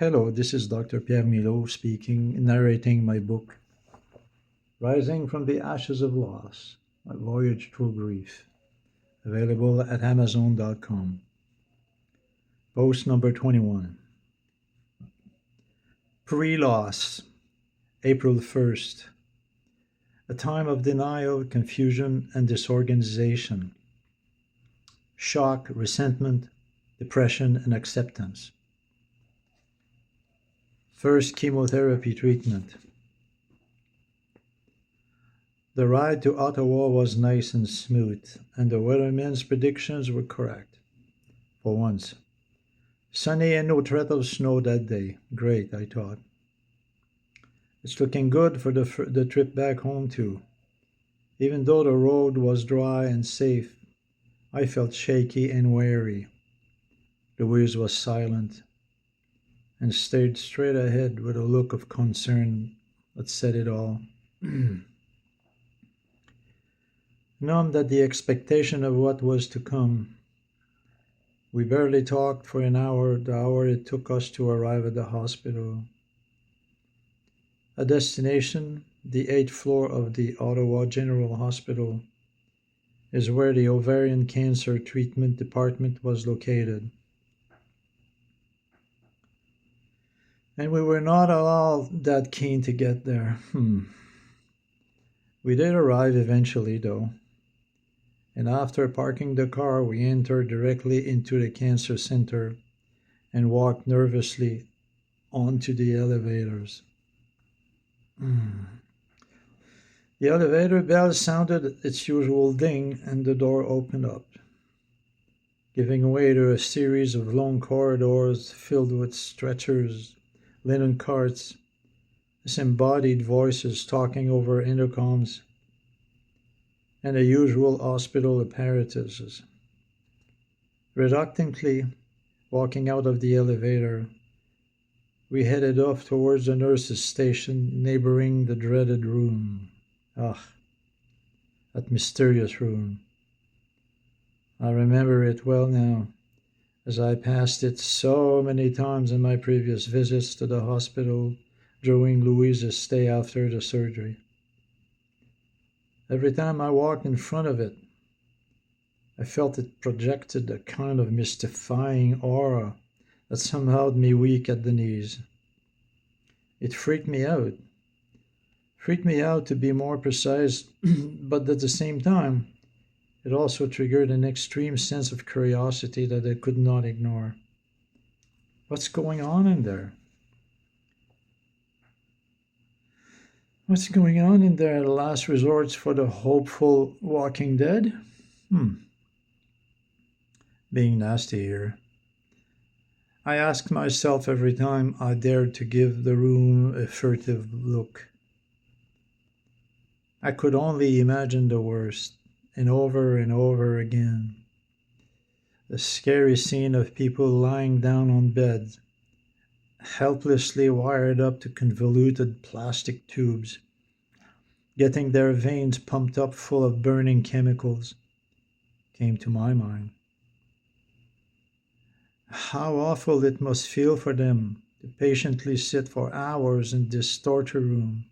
Hello, this is Dr. Pierre Milo speaking, narrating my book, Rising from the Ashes of Loss, My Voyage Through Grief, available at Amazon.com. Post number 21. Pre-loss, April 1st. A time of denial, confusion, and disorganization. Shock, resentment, depression, and acceptance. First chemotherapy treatment. The ride to Ottawa was nice and smooth, and the weatherman's predictions were correct. For once. Sunny and no threat of snow that day. Great, I thought. It's looking good for the trip back home too. Even though the road was dry and safe, I felt shaky and wary. Louise was silent and stared straight ahead with a look of concern that said it all. Numbed at the expectation of what was to come, we barely talked for an hour, the hour it took us to arrive at the hospital. A destination, the 8th floor of the Ottawa General Hospital, is where the ovarian cancer treatment department was located. And we were not at all that keen to get there. We did arrive eventually, though. And after parking the car, we entered directly into the cancer center and walked nervously onto the elevators. The elevator bell sounded its usual ding, and the door opened up, giving way to a series of long corridors filled with stretchers, linen carts, disembodied voices talking over intercoms, and the usual hospital apparatuses. Reluctantly, walking out of the elevator, we headed off towards the nurse's station neighboring the dreaded room. That mysterious room. I remember it well now, as I passed it so many times in my previous visits to the hospital during Louise's stay after the surgery. Every time I walked in front of it, I felt it projected a kind of mystifying aura that somehow made me weak at the knees. It freaked me out. Freaked me out, to be more precise, but at the same time, it also triggered an extreme sense of curiosity that I could not ignore. What's going on in there? What's going on in there? The last resorts for the hopeful Walking Dead? Being nasty here. I asked myself every time I dared to give the room a furtive look. I could only imagine the worst, and over again. The scary scene of people lying down on beds, helplessly wired up to convoluted plastic tubes, getting their veins pumped up full of burning chemicals, came to my mind. How awful it must feel for them to patiently sit for hours in this torture room,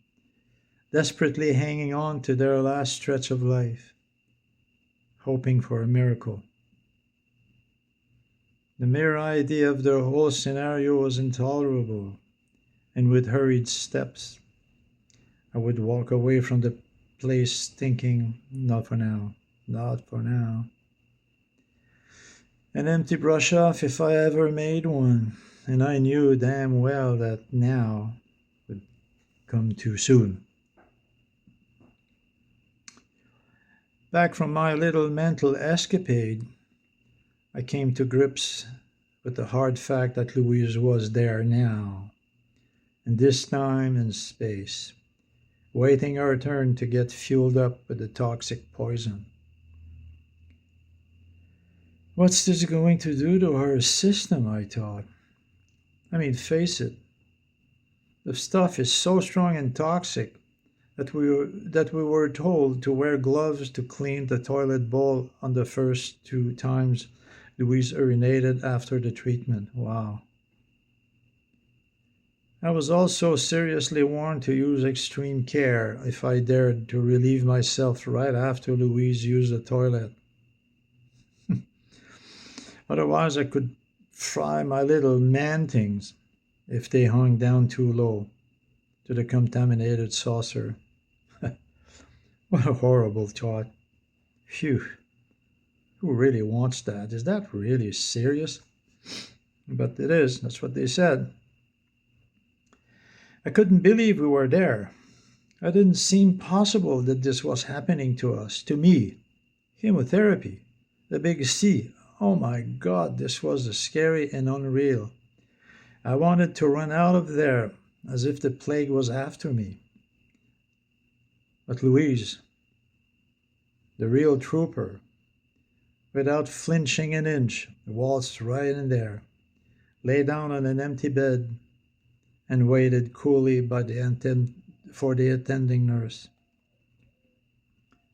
desperately hanging on to their last stretch of life, hoping for a miracle. The mere idea of the whole scenario was intolerable, and with hurried steps, I would walk away from the place thinking, not for now, not for now. An empty brush off if I ever made one, and I knew damn well that now would come too soon. Back from my little mental escapade, I came to grips with the hard fact that Louise was there now, and this time in space, waiting her turn to get fueled up with the toxic poison. What's this going to do to her system, I thought. I mean, face it, the stuff is so strong and toxic that we were told to wear gloves to clean the toilet bowl on the first 2 times Louise urinated after the treatment. Wow. I was also seriously warned to use extreme care if I dared to relieve myself right after Louise used the toilet. Otherwise, I could fry my little man things if they hung down too low to the contaminated saucer. What a horrible thought. Phew, who really wants that? Is that really serious? But it is, that's what they said. I couldn't believe we were there. It didn't seem possible that this was happening to us, to me. Chemotherapy, the big C. Oh my God, this was scary and unreal. I wanted to run out of there as if the plague was after me. But Louise, the real trooper, without flinching an inch, waltzed right in there, lay down on an empty bed, and waited coolly for the attending nurse.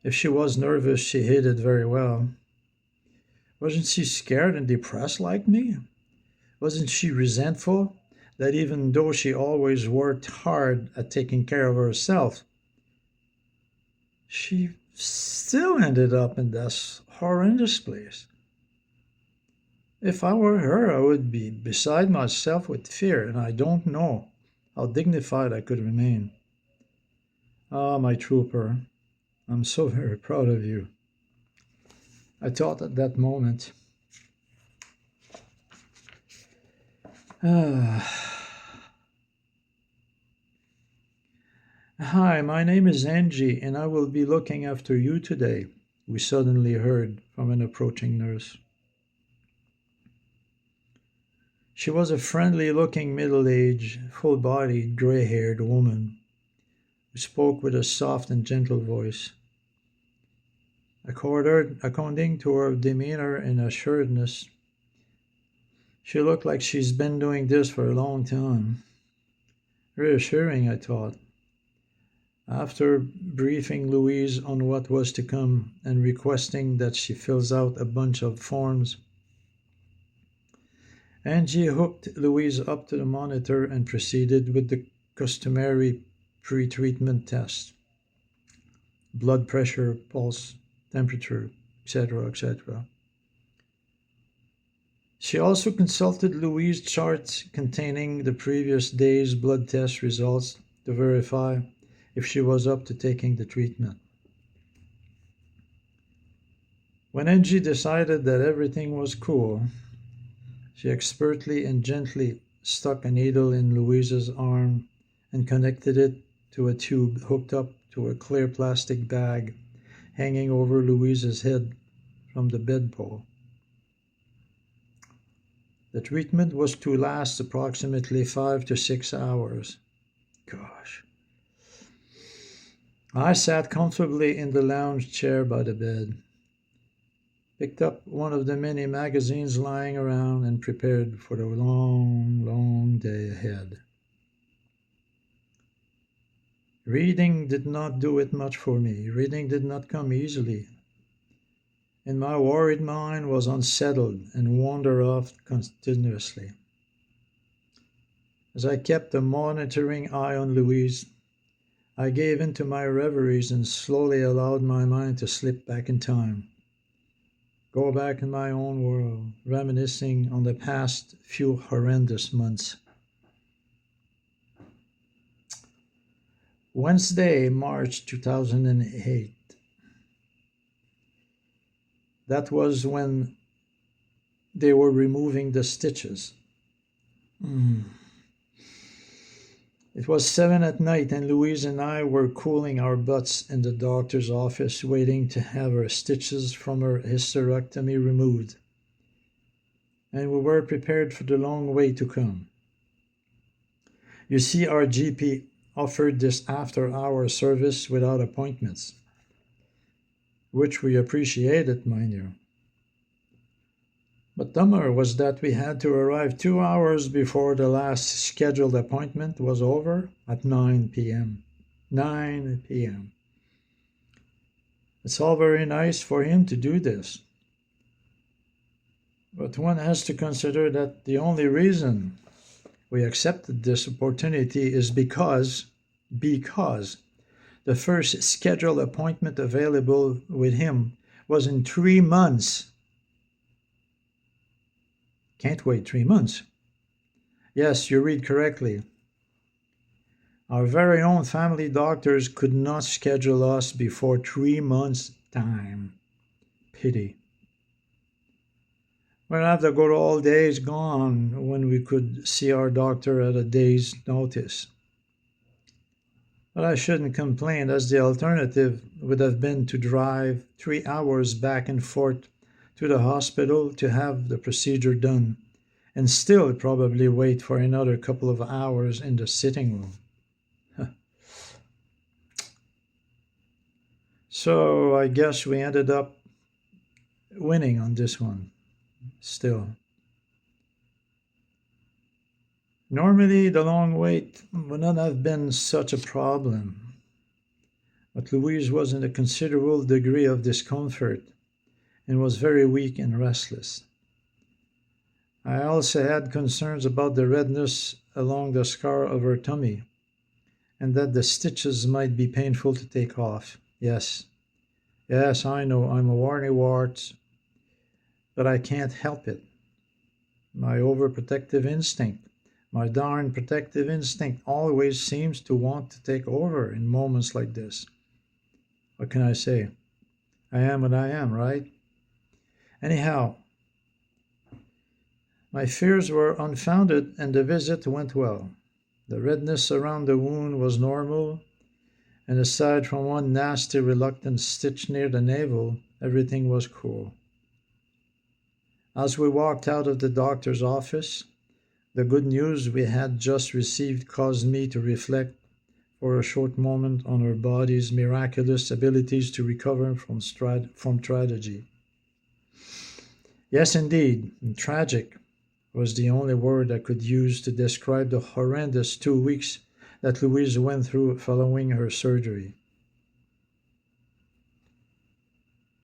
If she was nervous, she hid it very well. Wasn't she scared and depressed like me? Wasn't she resentful that even though she always worked hard at taking care of herself, she still ended up in this horrendous place? If I were her, I would be beside myself with fear, and I don't know how dignified I could remain. Ah, my trooper, I'm so very proud of you. I thought at that moment. Hi, my name is Angie, and I will be looking after you today, we suddenly heard from an approaching nurse. She was a friendly-looking, middle-aged, full-bodied, gray-haired woman who spoke with a soft and gentle voice. According to her demeanor and assuredness, she looked like she's been doing this for a long time. Reassuring, I thought. After briefing Louise on what was to come and requesting that she fills out a bunch of forms, Angie hooked Louise up to the monitor and proceeded with the customary pre-treatment test: blood pressure, pulse, temperature, etc., etc. She also consulted Louise's charts containing the previous day's blood test results to verify if she was up to taking the treatment. When Angie decided that everything was cool, she expertly and gently stuck a needle in Louise's arm and connected it to a tube hooked up to a clear plastic bag hanging over Louise's head from the bedpost. The treatment was to last approximately 5 to 6 hours. Gosh. I sat comfortably in the lounge chair by the bed, picked up one of the many magazines lying around, and prepared for the long, long day ahead. Reading did not do it much for me. Reading did not come easily, and my worried mind was unsettled and wandered off continuously. As I kept a monitoring eye on Louise, I gave in to my reveries and slowly allowed my mind to slip back in time. Go back in my own world, reminiscing on the past few horrendous months. Wednesday, March 2008. That was when they were removing the stitches. It was 7 at night, and Louise and I were cooling our butts in the doctor's office, waiting to have her stitches from her hysterectomy removed. And we were prepared for the long wait to come. You see, our GP offered this after-hour service without appointments, which we appreciated, mind you. But dumber was that we had to arrive 2 hours before the last scheduled appointment was over at 9 p.m. 9 p.m. It's all very nice for him to do this, but one has to consider that the only reason we accepted this opportunity is because the first scheduled appointment available with him was in 3 months. Can't wait 3 months. Yes, you read correctly. Our very own family doctors could not schedule us before 3 months' time. Pity. We'll have the good old days gone when we could see our doctor at a day's notice. But I shouldn't complain, as the alternative would have been to drive 3 hours back and forth to the hospital to have the procedure done, and still probably wait for another couple of hours in the sitting room. So I guess we ended up winning on this one. Still. Normally, the long wait would not have been such a problem, but Louise was in a considerable degree of discomfort and was very weak and restless. I also had concerns about the redness along the scar of her tummy, and that the stitches might be painful to take off. Yes, I know I'm a Warty-Wart, but I can't help it. My overprotective instinct, my darn protective instinct always seems to want to take over in moments like this. What can I say? I am what I am, right? Anyhow, my fears were unfounded and the visit went well. The redness around the wound was normal, and aside from one nasty reluctant stitch near the navel, everything was cool. As we walked out of the doctor's office, the good news we had just received caused me to reflect for a short moment on her body's miraculous abilities to recover from tragedy. Yes, indeed, tragic was the only word I could use to describe the horrendous 2 weeks that Louise went through following her surgery.